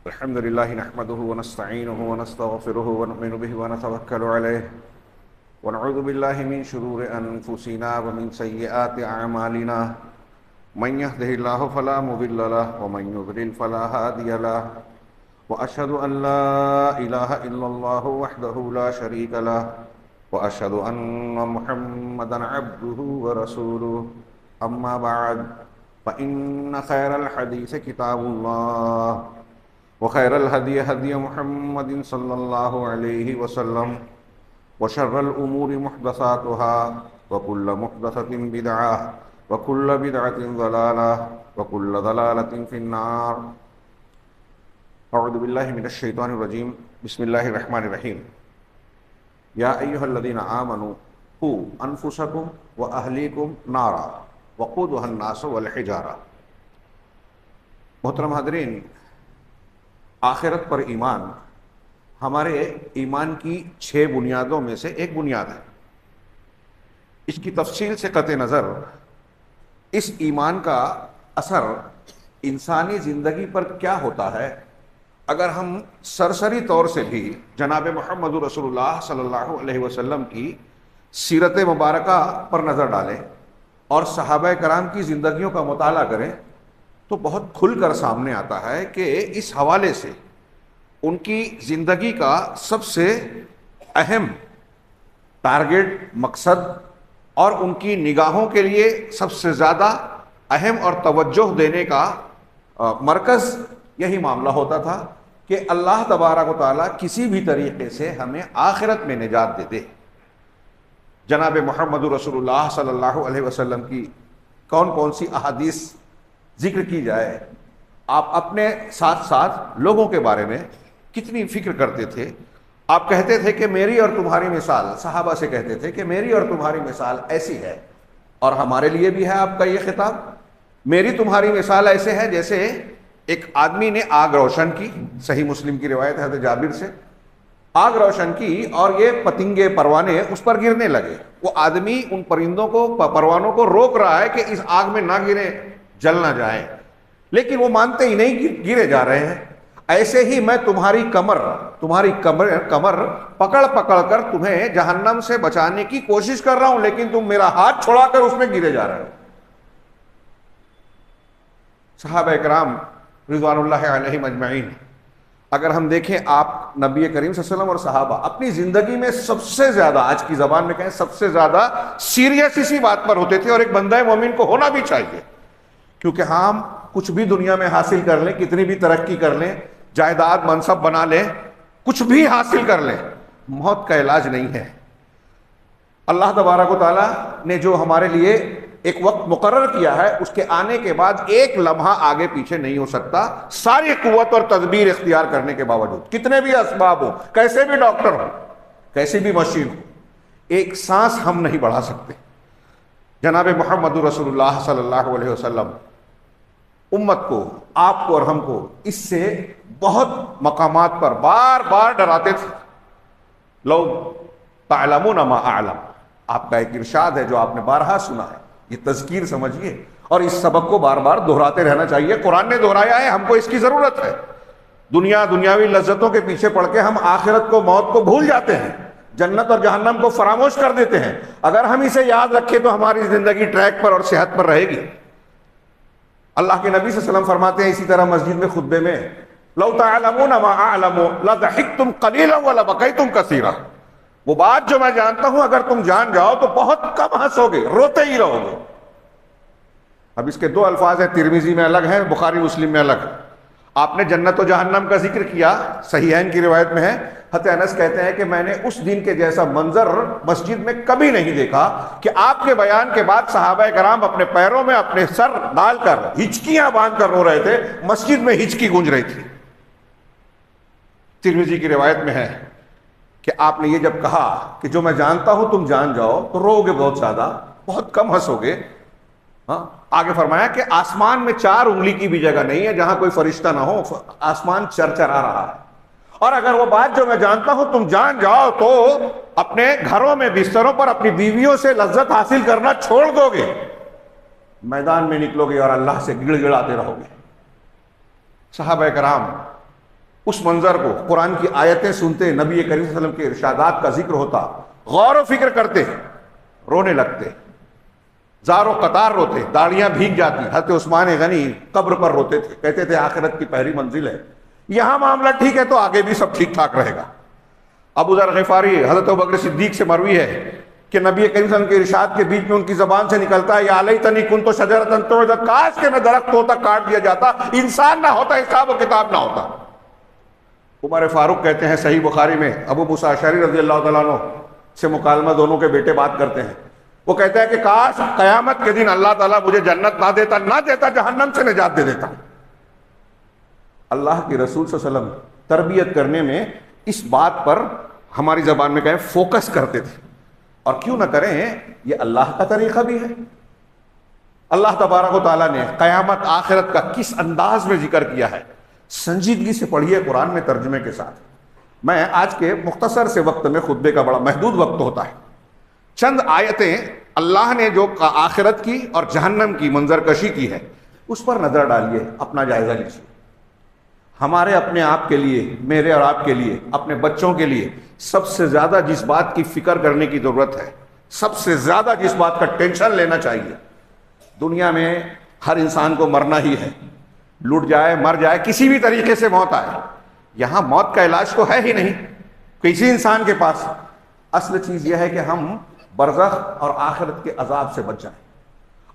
الحمد لله نحمده ونستعينه ونستغفره ونؤمن به ونتوكل عليه ونعوذ بالله من شرور أنفسنا ومن سيئات أعمالنا من يهده الله فلا مضل له ومن يضلل فلا هادي له وأشهد أن لا إله إلا الله وحده لا شريك له وأشهد أن محمدا عبده ورسوله أما بعد فإن خير الحديث كتاب الله وخير الهدي هدي محمد صلى الله عليه وسلم وشر الأمور محدثاتها وكل محدثة بدعة وكل بدعة ضلالة وكل ضلالة في النار. أعوذ بالله من الشيطان الرجيم. بسم الله الرحمن الرحيم. يا أيها الذين آمنوا قوا أنفسكم وأهليكم نارا وقودها الناس والحجارة. محترم حاضرین، آخرت پر ایمان ہمارے ایمان کی 6 بنیادوں میں سے ایک بنیاد ہے. اس کی تفصیل سے قطع نظر اس ایمان کا اثر انسانی زندگی پر کیا ہوتا ہے اگر ہم سرسری طور سے بھی جناب محمد رسول اللہ صلی اللہ علیہ وسلم کی سیرت مبارکہ پر نظر ڈالیں اور صحابہ کرام کی زندگیوں کا مطالعہ کریں تو بہت کھل کر سامنے آتا ہے کہ اس حوالے سے ان کی زندگی کا سب سے اہم ٹارگٹ، مقصد اور ان کی نگاہوں کے لیے سب سے زیادہ اہم اور توجہ دینے کا مرکز یہی معاملہ ہوتا تھا کہ اللہ تبارک و تعالیٰ کسی بھی طریقے سے ہمیں آخرت میں نجات دے دے. جناب محمد رسول اللہ صلی اللہ علیہ وسلم کی کون کون سی احادیث ذکر کی جائے، آپ اپنے ساتھ ساتھ لوگوں کے بارے میں کتنی فکر کرتے تھے. آپ کہتے تھے کہ میری اور تمہاری مثال، صحابہ سے کہتے تھے کہ میری اور تمہاری مثال ایسی ہے، اور ہمارے لیے بھی ہے آپ کا یہ خطاب. میری تمہاری مثال ایسے ہے جیسے ایک آدمی نے آگ روشن کی، صحیح مسلم کی روایت ہے حضرت جابر سے، آگ روشن کی اور یہ پتنگے پروانے اس پر گرنے لگے. وہ آدمی ان پرندوں کو، پروانوں کو روک رہا ہے کہ اس آگ میں نہ گریں، جل نہ جائیں، لیکن وہ مانتے ہی نہیں، گرے جا رہے ہیں. ایسے ہی میں تمہاری کمر پکڑ کر تمہیں جہنم سے بچانے کی کوشش کر رہا ہوں، لیکن تم میرا ہاتھ چھوڑا کر اس میں گرے جا رہے ہو. صحابہ کرام رضوان اللہ علیہم اجمعین، اگر ہم دیکھیں آپ نبی کریم صلی اللہ علیہ وسلم اور صحابہ اپنی زندگی میں سب سے زیادہ، آج کی زبان میں کہیں سب سے زیادہ سیریس اسی بات پر ہوتے تھے، اور ایک بندہ مومن کو ہونا بھی چاہیے، کیونکہ ہم کچھ بھی دنیا میں حاصل کر لیں، کتنی بھی ترقی کر لیں، جائیداد منصب بنا لیں، کچھ بھی حاصل کر لیں، موت کا علاج نہیں ہے. اللہ تبارک و تعالیٰ نے جو ہمارے لیے ایک وقت مقرر کیا ہے، اس کے آنے کے بعد ایک لمحہ آگے پیچھے نہیں ہو سکتا، ساری قوت اور تدبیر اختیار کرنے کے باوجود، کتنے بھی اسباب ہو، کیسے بھی ڈاکٹر ہو، کیسی بھی مشین ہو، ایک سانس ہم نہیں بڑھا سکتے. جناب محمد رسول اللہ صلی اللہ علیہ وسلم امت کو، آپ کو اور ہم کو اس سے بہت مقامات پر بار بار ڈراتے تھے. لو تعلمون ما اعلم، آپ کا ایک ارشاد ہے جو آپ نے بارہا سنا ہے، یہ تذکیر سمجھیے، اور اس سبق کو بار بار دہراتے رہنا چاہیے. قرآن نے دہرایا ہے، ہم کو اس کی ضرورت ہے. دنیاوی لذتوں کے پیچھے پڑ کے ہم آخرت کو، موت کو بھول جاتے ہیں، جنت اور جہنم کو فراموش کر دیتے ہیں. اگر ہم اسے یاد رکھیں تو ہماری زندگی ٹریک پر اور صحت پر رہے گی. اللہ کے نبی صلی اللہ علیہ وسلم فرماتے ہیں اسی طرح مسجد میں خطبے میں، لو تعلمون ما اعلم لضحکتم قلیلا ولبکیتم کثیرا. وہ بات جو میں جانتا ہوں اگر تم جان جاؤ تو بہت کم ہنسو گے، روتے ہی رہو گے. اب اس کے 2 الفاظ ہیں، ترمذی میں الگ ہیں، بخاری مسلم میں الگ ہے. آپ نے جنت و جہنم کا ذکر کیا، صحیحین کی روایت میں ہے، حضرت انس کہتے ہیں کہ میں نے اس دن کے جیسا منظر مسجد میں کبھی نہیں دیکھا کہ آپ کے بیان کے بعد صحابہ کرام اپنے پیروں میں اپنے سر ڈال کر ہچکیاں باندھ کر رو رہے تھے، مسجد میں ہچکی گونج رہی تھی. ترمذی کی روایت میں ہے کہ آپ نے یہ جب کہا کہ جو میں جانتا ہوں تم جان جاؤ تو رو گے بہت زیادہ، بہت کم ہنسو گے. آگے فرمایا کہ آسمان میں 4 انگلی کی بھی جگہ نہیں ہے جہاں کوئی فرشتہ نہ ہو، آسمان چرچرا رہا ہے. اور اگر وہ بات جو میں جانتا ہوں تم جان جاؤ تو اپنے گھروں میں، بستروں پر اپنی بیویوں سے لذت حاصل کرنا چھوڑ دو گے، میدان میں نکلو گے اور اللہ سے گڑ گڑاتے رہو گے. صحابہ کرام اس منظر کو، قرآن کی آیتیں سنتے، نبی کریم صلی اللہ علیہ وسلم کے ارشادات کا ذکر ہوتا، غور و فکر کرتے، رونے لگتے، زار و قطار روتے، داڑیاں بھیگ جاتی۔ حضرت عثمان غنی قبر پر روتے تھے، کہتے تھے آخرت کی پہلی منزل ہے، یہاں معاملہ ٹھیک ہے تو آگے بھی سب ٹھیک ٹھاک رہے گا۔ ابو ذر غفاری حضرت ابوبکر صدیق سے مروی ہے کہ نبی کریم صلی اللہ علیہ وسلم کے ارشاد کے بیچ میں ان کی زبان سے نکلتا ہے، یا لیتنی کنت شجرۃ تعضد، کاش کہ میں درخت ہوتا کاٹ دیا جاتا، انسان نہ ہوتا، حساب و کتاب نہ ہوتا۔ عمر فاروق کہتے ہیں صحیح بخاری میں، ابو موسیٰ اشعری رضی اللہ تعالیٰ عنہ سے مکالمہ دونوں کے بیٹے بات کرتے ہیں، وہ کہتا ہے کہ کاش قیامت کے دن اللہ تعالیٰ مجھے جنت نہ دیتا جہنم سے نجات دے دیتا۔ اللہ کے رسول صلی اللہ علیہ وسلم تربیت کرنے میں اس بات پر ہماری زبان میں کہیں فوکس کرتے تھے، اور کیوں نہ کریں، یہ اللہ کا طریقہ بھی ہے۔ اللہ تبارک و تعالیٰ نے قیامت آخرت کا کس انداز میں ذکر کیا ہے، سنجیدگی سے پڑھیے قرآن میں ترجمے کے ساتھ۔ میں آج کے مختصر سے وقت میں، خطبے کا بڑا محدود وقت ہوتا ہے، چند آیتیں اللہ نے جو آخرت کی اور جہنم کی منظر کشی کی ہے اس پر نظر ڈالیے، اپنا جائزہ لیجیے۔ ہمارے اپنے آپ کے لیے، میرے اور آپ کے لیے، اپنے بچوں کے لیے سب سے زیادہ جس بات کی فکر کرنے کی ضرورت ہے، سب سے زیادہ جس بات کا ٹینشن لینا چاہیے، دنیا میں ہر انسان کو مرنا ہی ہے، لٹ جائے، مر جائے، کسی بھی طریقے سے موت آئے، یہاں موت کا علاج تو ہے ہی نہیں کسی انسان کے پاس۔ اصل چیز یہ ہے کہ ہم برزخ اور آخرت کے عذاب سے بچ جائیں،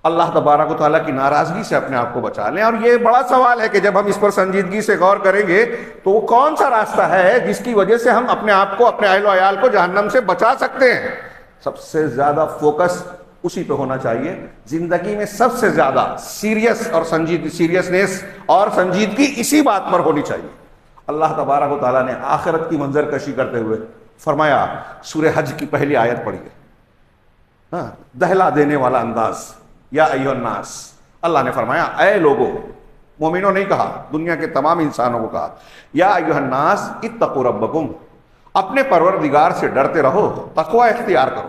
اللہ تبارک و تعالیٰ کی ناراضگی سے اپنے آپ کو بچا لیں۔ اور یہ بڑا سوال ہے کہ جب ہم اس پر سنجیدگی سے غور کریں گے تو وہ کون سا راستہ ہے جس کی وجہ سے ہم اپنے آپ کو، اپنے اہل و عیال کو جہنم سے بچا سکتے ہیں۔ سب سے زیادہ فوکس اسی پہ ہونا چاہیے۔ زندگی میں سب سے زیادہ سیریسنیس اور سنجیدگی اسی بات پر ہونی چاہیے۔ اللہ تبارک و تعالیٰ نے آخرت کی منظر کشی کرتے ہوئے فرمایا، سورہ حج کی پہلی آیت پڑھیے، دہلا دینے والا انداز، یا ایھا الناس، اللہ نے فرمایا اے لوگو، مومنوں نہیں کہا، دنیا کے تمام انسانوں کو کہا، یا ایھا الناس اتقوا ربکم، اپنے پروردگار سے ڈرتے رہو، تقوی اختیار کرو۔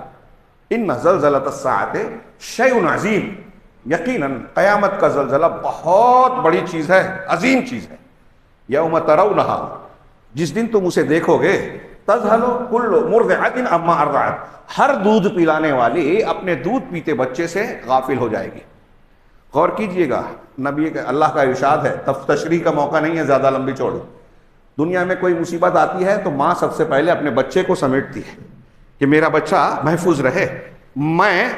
ان زلزلۃ الساعۃ شیء عظیم، یقیناً قیامت کا زلزلہ بہت بڑی چیز ہے، عظیم چیز ہے۔ یوم ترونھا، جس دن تم اسے دیکھو گے، تذہل کل مرضعۃ عما ارضعت، ہر دودھ پلانے والی اپنے دودھ پیتے بچے سے غافل ہو جائے گی۔ غور کیجئے گا، نبی اللہ کا ارشاد ہے، تشریح کا موقع نہیں ہے زیادہ لمبی چوڑی، دنیا میں کوئی مصیبت آتی ہے تو ماں سب سے پہلے اپنے بچے کو سمیٹتی ہے کہ میرا بچہ محفوظ رہے، میں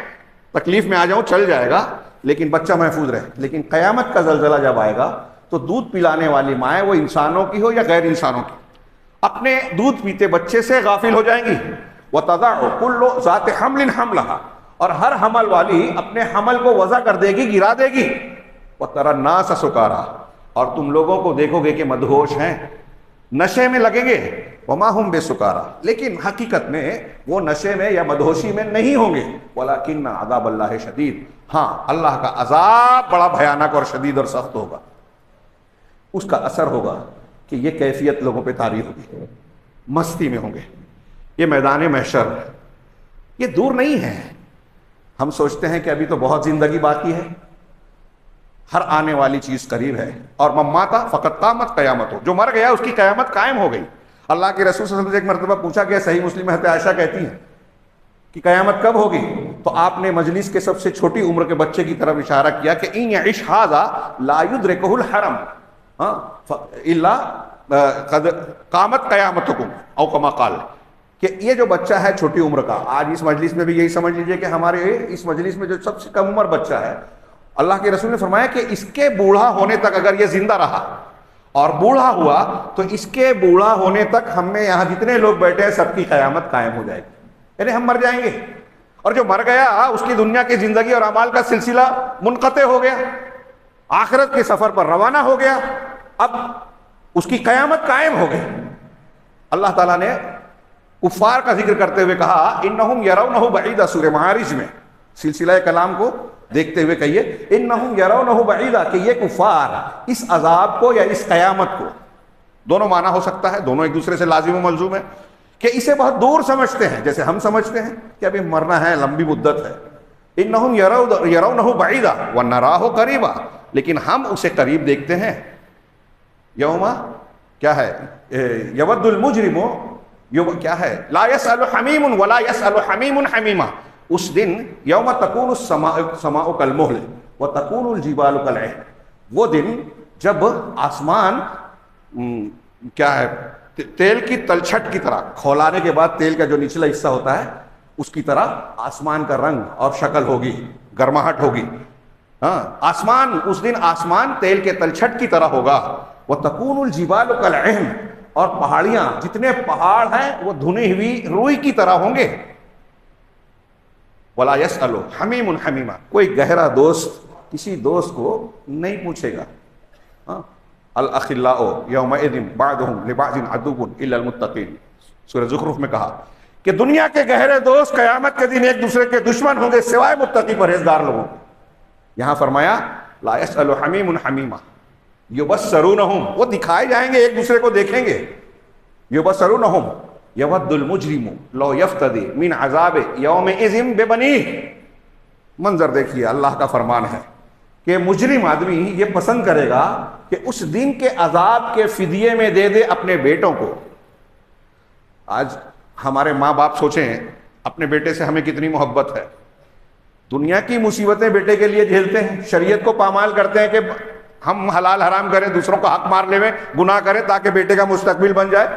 تکلیف میں آ جاؤں چل جائے گا لیکن بچہ محفوظ رہے۔ لیکن قیامت کا زلزلہ جب آئے گا تو دودھ پلانے والی مائیں، وہ انسانوں کی ہو یا غیر انسانوں کی، اپنے دودھ پیتے بچے سے غافل ہو جائیں گی۔ وَتَضَعُ كُلُّ ذَاتِ حَمْلٍ حَمْلَهَا، اور ہر حمل والی اپنے حمل کو وضع کر دے گی، گرا دے گی۔ وَتَرَى النَّاسَ سُكَارَىٰ، اور تم لوگوں کو دیکھو گے کہ مدہوش ہیں، نشے میں لگیں گے۔ وَمَا هُمْ بِسُكَارَىٰ، لیکن حقیقت میں وہ نشے میں یا مدہوشی میں نہیں ہوں گے۔ وَلَٰكِنَّ عَذَابَ اللَّهِ شَدِيدٌ، ہاں اللہ کا عذاب بڑا بھیانک اور شدید اور سخت ہوگا۔ اس کا اثر ہوگا کہ یہ کیفیت لوگوں پہ طاری ہوگی، مستی میں ہوں گے۔ یہ میدان محشر یہ دور نہیں ہے، ہم سوچتے ہیں کہ ابھی تو بہت زندگی باقی ہے، ہر آنے والی چیز قریب ہے۔ اور من مات فقد قامت قیامتہ، جو مر گیا اس کی قیامت قائم ہو گئی۔ اللہ کے رسول صلی اللہ علیہ وسلم سے ایک مرتبہ پوچھا گیا، صحیح مسلم حضرت عائشہ کہتی ہیں کہ قیامت کب ہوگی، تو آپ نے مجلس کے سب سے چھوٹی عمر کے بچے کی طرف اشارہ کیا کہ ان یعش ھذا لا یدرکہ الحرم الا قد قامت قیامتکم او کما قال، کہ یہ جو بچہ ہے چھوٹی عمر کا، آج اس مجلس میں بھی یہی سمجھ لیجئے کہ ہمارے اس مجلس میں جو سب سے کم عمر بچہ ہے، اللہ کے رسول نے فرمایا کہ اس کے بوڑھا ہونے تک اگر یہ زندہ رہا اور بوڑھا ہوا تو اس کے بوڑھا ہونے تک ہم میں یہاں جتنے لوگ بیٹھے ہیں سب کی قیامت قائم ہو جائے گی، یعنی ہم مر جائیں گے، اور جو مر گیا اس کی دنیا کی زندگی اور اعمال کا سلسلہ منقطع ہو گیا، آخرت کے سفر پر روانہ ہو گیا، اب اس کی قیامت قائم ہو گئی۔ اللہ تعالیٰ نے کفار کا ذکر کرتے ہوئے کہا انہم یرونہ بعیدا، سورہ معارج میں سلسلہ کلام کو دیکھتے ہوئے کہیے انہم یرونہ بعیدا، کہ یہ کفار اس عذاب کو یا اس قیامت کو، دونوں معنی ہو سکتا ہے، دونوں ایک دوسرے سے لازم و ملزوم ہے، کہ اسے بہت دور سمجھتے ہیں، جیسے ہم سمجھتے ہیں کہ ابھی مرنا ہے، لمبی مدت ہے۔ انہم یرونہ بعیدا ونراہ قریبا، لیکن ہم اسے قریب دیکھتے ہیں۔ یوما کیا ہے یود المجرم کیا ہے لا یسأل حمیم ولا یسأل حمیم حمیما. اس دن یوم تکون السماء کالمہل وتکون الجبال کالعہن. وہ دن جب آسمان کیا ہے تیل کی تلچھٹ کی طرح، کھولانے کے بعد تیل کا جو نچلا حصہ ہوتا ہے اس کی طرح آسمان کا رنگ اور شکل ہوگی، گرماہٹ ہوگی. ہاں آسمان اس دن آسمان تیل کے تلچھٹ کی طرح ہوگا. وتکون الجبال کالعہن، اور پہاڑیاں جتنے پہاڑ ہیں وہ دھنی ہوئی روئی کی طرح ہوں گے. ولا یسأل حمیم حمیما، کوئی گہرا دوست کسی دوست کو نہیں پوچھے گا. الاخلاء یومئذ بعضهم لبعض عدو الا المتقین. سورہ زخرف میں کہا کہ دنیا کے گہرے دوست قیامت کے دن ایک دوسرے کے دشمن ہوں گے سوائے متقی پرہیزگار لوگوں. یہاں فرمایا لا یسأل حمیم حمیما یبصرونہم، وہ دکھائے جائیں گے، ایک دوسرے کو دیکھیں گے. یبصرونہم یود المجرم لو یفتدی من عذاب یومئذ ببنیہ. منظر دیکھیے، اللہ کا فرمان ہے کہ مجرم آدمی یہ پسند کرے گا کہ اس دن کے عذاب کے فدیے میں دے دے اپنے بیٹوں کو. آج ہمارے ماں باپ سوچیں اپنے بیٹے سے ہمیں کتنی محبت ہے. دنیا کی مصیبتیں بیٹے کے لیے جھیلتے ہیں، شریعت کو پامال کرتے ہیں کہ ہم حلال حرام کریں، دوسروں کو حق مار لیں، گناہ کریں تاکہ بیٹے کا مستقبل بن جائے.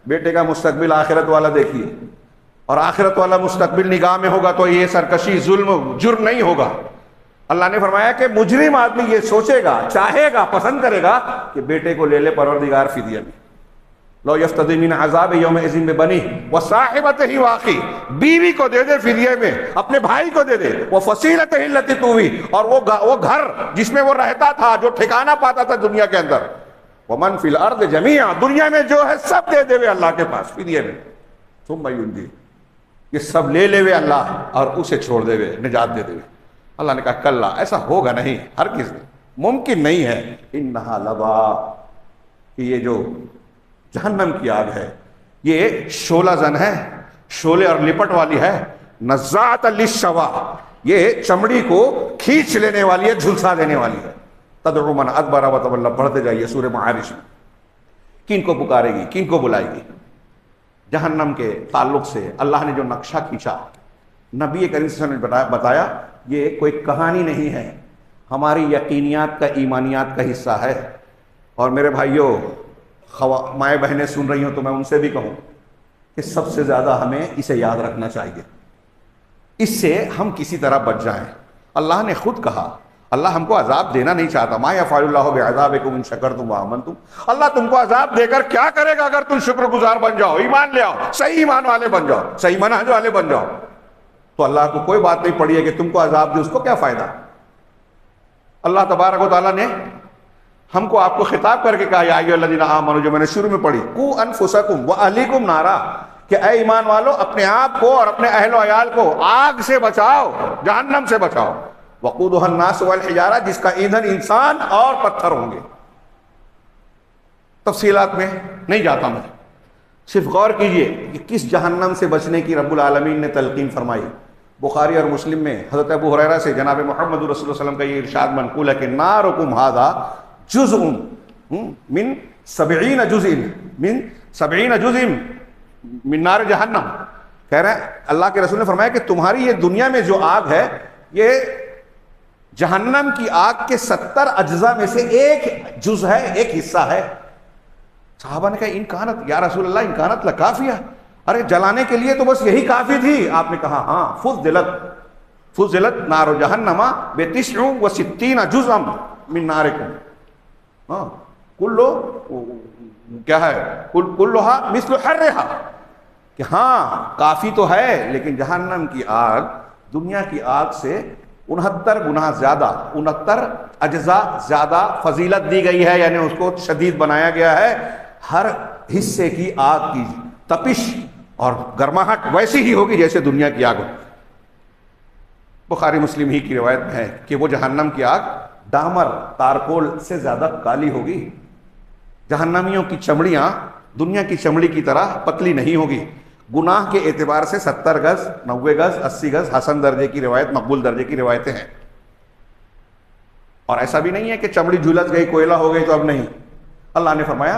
بیٹے کا مستقبل آخرت والا دیکھیے، اور آخرت والا مستقبل نگاہ میں ہوگا تو یہ سرکشی ظلم جرم نہیں ہوگا. اللہ نے فرمایا کہ مجرم آدمی یہ سوچے گا، چاہے گا، پسند کرے گا کہ بیٹے کو لے لے پروردگار فدیہ میں. لو یفتدی من عذاب یومئذ ببنیہ وصاحبتہ واخیہ، بیوی کو دے دے فدیے میں، اپنے بھائی کو دے دے. وفصیلتہ التی تؤویہ، اور وہ گھر جس میں وہ رہتا تھا، جو ٹھکانہ پاتا تھا دنیا کے اندر. ومن فی الارض جمیعا، دنیا میں جو ہے سب دے دے وے اللہ کے پاس فدیے میں. ثم ینجی، یہ سب لے لے وے اللہ اور اسے چھوڑ دے وے، نجات دے دے وے. اللہ نے کہا کلا، ایسا ہوگا نہیں، ہرگز ممکن نہیں ہے. انہا لظا، کہ یہ جو جہنم کی آگ ہے یہ شعلہ زن ہے، شعلے اور لپٹ والی ہے. نزاعۃ للشوا، یہ چمڑی کو کھینچ لینے والی ہے، جھلسا دینے والی ہے. تدعو من ادبر وتولی، پڑھتے جائیے سورہ معارج میں. کن کو پکارے گی، کن کو بلائے گی؟ جہنم کے تعلق سے اللہ نے جو نقشہ کھینچا، نبی کریم صلی اللہ علیہ وسلم نے بتایا یہ کوئی کہانی نہیں ہے، ہماری یقینیات کا، ایمانیات کا حصہ ہے. اور میرے بھائیوں، مائیں بہنیں سن رہی ہوں تو میں ان سے بھی کہوں کہ سب سے زیادہ ہمیں اسے یاد رکھنا چاہیے، اس سے ہم کسی طرح بچ جائیں. اللہ نے خود کہا، اللہ ہم کو عذاب دینا نہیں چاہتا. ما یفعل اللہ بعذابکم ان شکرتم وآمنتم، اللہ تم کو عذاب دے کر کیا کرے گا اگر تم شکر گزار بن جاؤ، ایمان لے آؤ، صحیح ایمان والے بن جاؤ، صحیح منہج والے بن جاؤ. تو اللہ کو کوئی بات نہیں پڑی ہے کہ تم کو عذاب دے، اس کو کیا فائدہ. اللہ تبارک و تعالیٰ نے ہم کو آپ کو خطاب کر کے کہا یا ایھا الذین آمنوا، جو میں نے شروع میں پڑھی، قوا انفسکم واہلیکم نارا، کہ اے ایمان والو اپنے آپ کو اور اپنے اہل و عیال کو آگ سے بچاؤ، جہنم سے بچاؤ. وقودها الناس والحجارہ، جس کا ایندھن انسان اور پتھر ہوں گے. تفصیلات میں نہیں جاتا میں، صرف غور کیجئے کہ کس جہنم سے بچنے کی رب العالمین نے تلقین فرمائی. بخاری اور مسلم میں حضرت ابو ہریرہ سے جناب محمد رسول اللہ صلی اللہ علیہ وسلم کا یہ ارشاد منقول ہے کہ نارکم ھذا جزء من 70 جزء من نار جہنم. کہہ رہے ہیں اللہ کے رسول نے فرمایا کہ تمہاری یہ دنیا میں جو آگ ہے یہ جہنم کی آگ کے 70 اجزاء میں سے ایک جز ہے، ایک حصہ ہے. صحابہ نے کہا انکانت یا رسول اللہ انکانت لکافیہ، ارے جلانے کے لیے تو بس یہی کافی تھی. آپ نے کہا ہاں، فضلت نار جہنم ب69 جزءا من نارکم. ہاں کلو کیا ہے، کلھا مثل حرھا، کہ ہاں کافی تو ہے لیکن جہنم کی آگ دنیا کی آگ سے 69 گنا زیادہ، 69 اجزاء زیادہ فضیلت دی گئی ہے، یعنی اس کو شدید بنایا گیا ہے. ہر حصے کی آگ کی تپش اور گرماہٹ ویسی ہی ہوگی جیسے دنیا کی آگ. بخاری مسلم ہی کی روایت میں ہے کہ وہ جہنم کی آگ ڈامر، تارکول سے زیادہ کالی ہوگی. جہنمیوں کی چمڑیاں دنیا کی چمڑی کی طرح پتلی نہیں ہوگی. گناہ کے اعتبار سے 70 گز، 90 گز، 80 گز حسن درجے کی روایت، مقبول درجے کی روایتیں ہیں. اور ایسا بھی نہیں ہے کہ چمڑی جھلس گئی، کوئلہ ہو گئی تو اب نہیں. اللہ نے فرمایا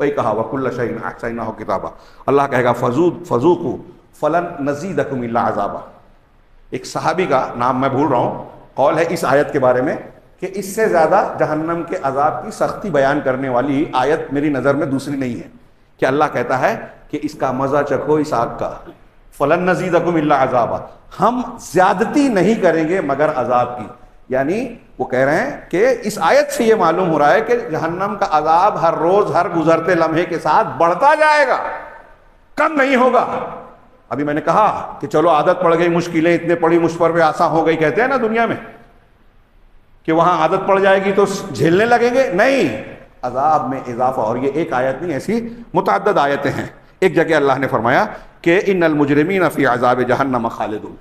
وہی کہا وَكُلَّ شَيْءٍ أَحْصَيْنَاهُ كِتَابًا. اللہ کہے گا فذوقوا فلن نزیدکم الا عذابا. ایک صحابی کا نام میں بھول رہا ہوں، قول ہے اس آیت کے بارے میں کہ اس سے زیادہ جہنم کے عذاب کی سختی بیان کرنے والی آیت میری نظر میں دوسری نہیں ہے، کہ اللہ کہتا ہے کہ اس کا مزہ چکھو اس آگ کا، فلن نزیدکم الا عذابا، ہم زیادتی نہیں کریں گے مگر عذاب کی. یعنی وہ کہہ رہے ہیں کہ اس آیت سے یہ معلوم ہو رہا ہے کہ جہنم کا عذاب ہر روز ہر گزرتے لمحے کے ساتھ بڑھتا جائے گا، کم نہیں ہوگا. ابھی میں نے کہا کہ چلو عادت پڑ گئی، مشکلیں اتنے پڑی مجھ پر بھی آسان ہو گئی کہتے ہیں نا دنیا میں، کہ وہاں عادت پڑ جائے گی تو جھیلنے لگیں گے. نہیں، عذاب میں اضافہ. اور یہ ایک آیت نہیں، ایسی متعدد آیتیں ہیں. ایک جگہ اللہ نے فرمایا کہ ان المجرمین فی عذاب جہنم خالدون،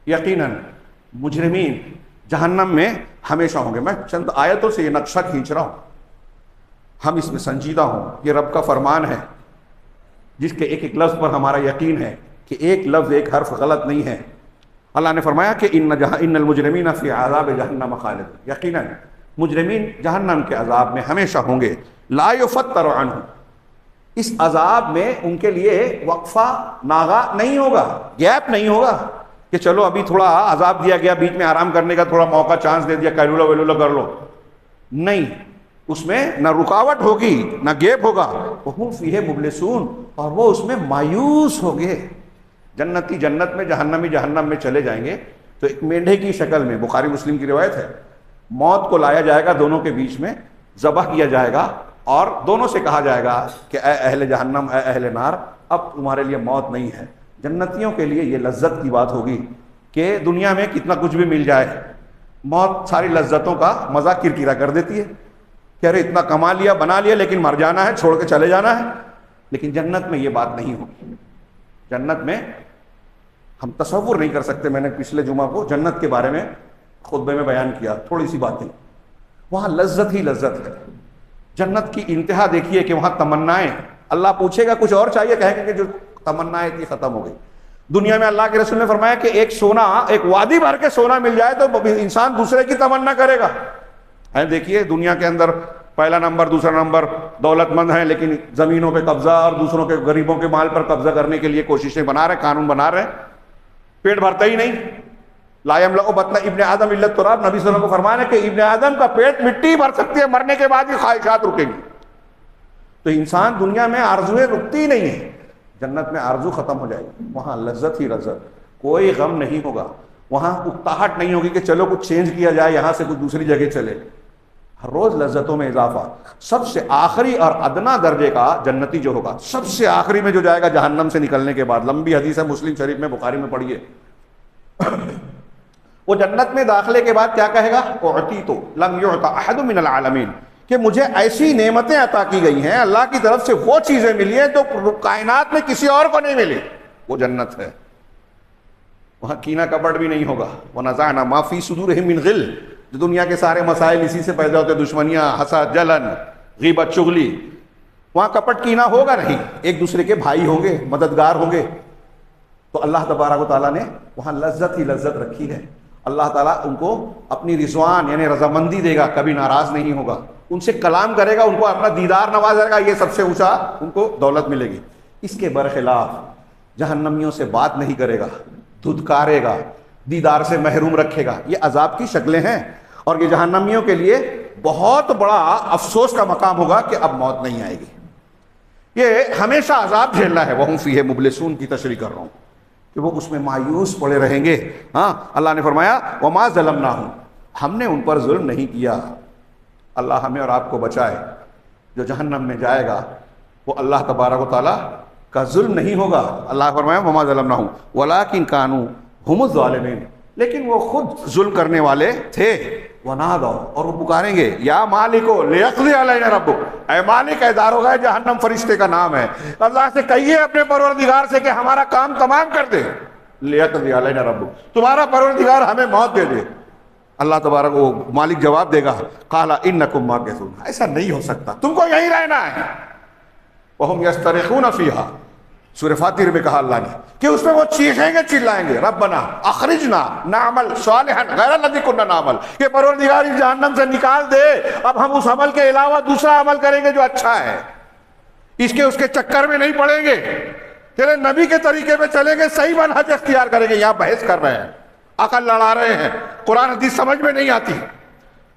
یقیناً مجرمین جہنم میں ہمیشہ ہوں گے. میں چند آیتوں سے یہ نقشہ کھینچ رہا ہوں، ہم اس میں سنجیدہ ہوں. یہ رب کا فرمان ہے جس کے ایک ایک لفظ پر ہمارا یقین ہے کہ ایک لفظ ایک حرف غلط نہیں ہے. اللہ نے فرمایا کہ ان المجرمین فی عذاب جہنم خالدون، یقیناً مجرمین جہنم کے عذاب میں ہمیشہ ہوں گے. لا یفتر عنہ، اس عذاب میں ان کے لیے وقفہ ناغہ نہیں ہوگا، گیپ نہیں ہوگا کہ چلو ابھی تھوڑا عذاب دیا گیا، بیچ میں آرام کرنے کا تھوڑا موقع چانس دے دیا، کیلولو ویلولو کر لو. نہیں، اس میں نہ رکاوٹ ہوگی نہ گیپ ہوگا. وہم فیہ مبلسون، اور وہ اس میں مایوس ہوگے. جنتی جنت میں، جہنمی جہنم میں چلے جائیں گے تو ایک مینڈھے کی شکل میں، بخاری مسلم کی روایت ہے، موت کو لایا جائے گا دونوں کے بیچ میں، ذبح کیا جائے گا اور دونوں سے کہا جائے گا کہ اے اہل جہنم، اے اہل نار، اب تمہارے لیے موت نہیں ہے. جنتیوں کے لیے یہ لذت کی بات ہوگی کہ دنیا میں کتنا کچھ بھی مل جائے، موت ساری لذتوں کا مزہ کرکرا کر دیتی ہے کہ ارے اتنا کما لیا بنا لیا لیکن مر جانا ہے، چھوڑ کے چلے جانا ہے. لیکن جنت میں یہ بات نہیں ہوگی. جنت میں ہم تصور نہیں کر سکتے. میں نے پچھلے جمعہ کو جنت کے بارے میں خطبے میں بیان کیا تھوڑی سی باتیں. وہاں لذت ہی لذت ہے. جنت کی انتہا دیکھیے کہ وہاں تمنائیں، اللہ پوچھے گا کچھ اور چاہیے، کہیں گے کہ جو تمنائیں تھی ختم ہو گئی. دنیا میں اللہ کے رسول نے فرمایا کہ ایک سونا، ایک وادی بھر کے سونا مل جائے تو انسان دوسرے کی تمنا کرے گا. دیکھیے دنیا کے اندر پہلا نمبر دوسرا نمبر دولت مند ہیں، لیکن زمینوں پہ قبضہ اور دوسروں کے غریبوں کے مال پر قبضہ کرنے کے لیے کوششیں بنا رہے، قانون بنا رہے. پیٹ بھرتا ہی نہیں. لا یملأ بطن ابن آدم الا التراب، نبی صلی اللہ علیہ وسلم کو فرمایا کہ ابن آدم کا پیٹ مٹی بھر سکتی ہے، مرنے کے بعد ہی خواہشات رکیں گی. تو انسان دنیا میں آرزویں رکتی ہی نہیں ہے. جنت میں آرزو ختم ہو جائے گی. وہاں لذت ہی لذت، کوئی غم نہیں ہوگا. وہاں اکتاہٹ نہیں ہوگی کہ چلو کچھ چینج کیا جائے، یہاں سے کچھ دوسری جگہ چلے. ہر روز لذتوں میں اضافہ. سب سے آخری اور ادنا درجے کا جنتی جو ہوگا، سب سے آخری میں جو جائے گا جہنم سے نکلنے کے بعد، لمبی حدیث ہے مسلم شریف میں، بخاری میں پڑھیے. وہ جنت میں داخلے کے بعد کیا کہے گا؟ اعطیت لم یعط احد من العالمین، کہ مجھے ایسی نعمتیں عطا کی گئی ہیں، اللہ کی طرف سے وہ چیزیں ملی ہیں جو کائنات میں کسی اور کو نہیں ملی. وہ جنت ہے. وہاں کینہ کپٹ بھی نہیں ہوگا. وَنَزَعْنَا مَا فِي صُدُورِهِم مِّن غِلٍّ، جو دنیا کے سارے مسائل اسی سے پیدا ہوتے، دشمنیاں، حسد، جلن، غیبت، چغلی. وہاں کپٹ کینہ ہوگا نہیں. ایک دوسرے کے بھائی ہوں گے، مددگار ہوں گے. تو اللہ تبارک و تعالیٰ نے وہاں لذت ہی لذت رکھی ہے. اللہ تعالیٰ ان کو اپنی رضوان یعنی رضامندی دے گا، کبھی ناراض نہیں ہوگا. ان سے کلام کرے گا، ان کو اپنا دیدار نوازے گا. یہ سب سے اونچا ان کو دولت ملے گی. اس کے برخلاف جہنمیوں سے بات نہیں کرے گا، دھتکارے گا، دیدار سے محروم رکھے گا. یہ عذاب کی شکلیں ہیں. اور یہ جہنمیوں کے لیے بہت بڑا افسوس کا مقام ہوگا کہ اب موت نہیں آئے گی. یہ ہمیشہ عذاب جھیلنا ہے. وہم فیہ مبلسون کی تشریح کر رہا ہوں کہ وہ اس میں مایوس پڑے رہیں گے. ہاں، اللہ نے فرمایا وما ظلمناہم، ہم نے ان پر ظلم نہیں کیا. اللہ ہمیں اور آپ کو بچائے. جو جہنم میں جائے گا وہ اللہ تبارک و تعالیٰ کا ظلم نہیں ہوگا. اللہ فرمایا وما ظلمناہم ولکن کانوا ھم الظالمین، لیکن وہ خود ظلم کرنے والے تھے. ونادوا، اور وہ پکاریں گے یا مالکو لیقضی علینا ربک، اے مالک، اے داروغہ جہنم فرشتے کا نام ہے، اللہ سے کہیے اپنے پروردگار سے کہ ہمارا کام تمام کر دے. لیقضی علینا ربک، تمہارا پروردگار ہمیں موت دے دے. اللہ تبارک وہ مالک جواب دے گا قال انکم ماکثون، ایسا نہیں ہو سکتا، تم کو یہیں رہنا ہے. وہم یسترخون فیہا، سورہ فاتر میں کہا اللہ نے کہ اس میں وہ چیخیں گے، چلائیں گے ربنا اخرجنا نعمل صالحا غیر الذی کنا نعمل، کہ پروردگار اس جہنم سے نکال دے، اب ہم اس عمل کے علاوہ دوسرا عمل کریں گے جو اچھا ہے. اس کے چکر میں نہیں پڑیں گے، تیرے نبی کے طریقے پہ چلیں گے، صحیح منہج اختیار کریں گے. یہاں بحث کر رہے ہیں، عقل لڑا رہے ہیں، قرآن حدیث سمجھ میں نہیں آتی.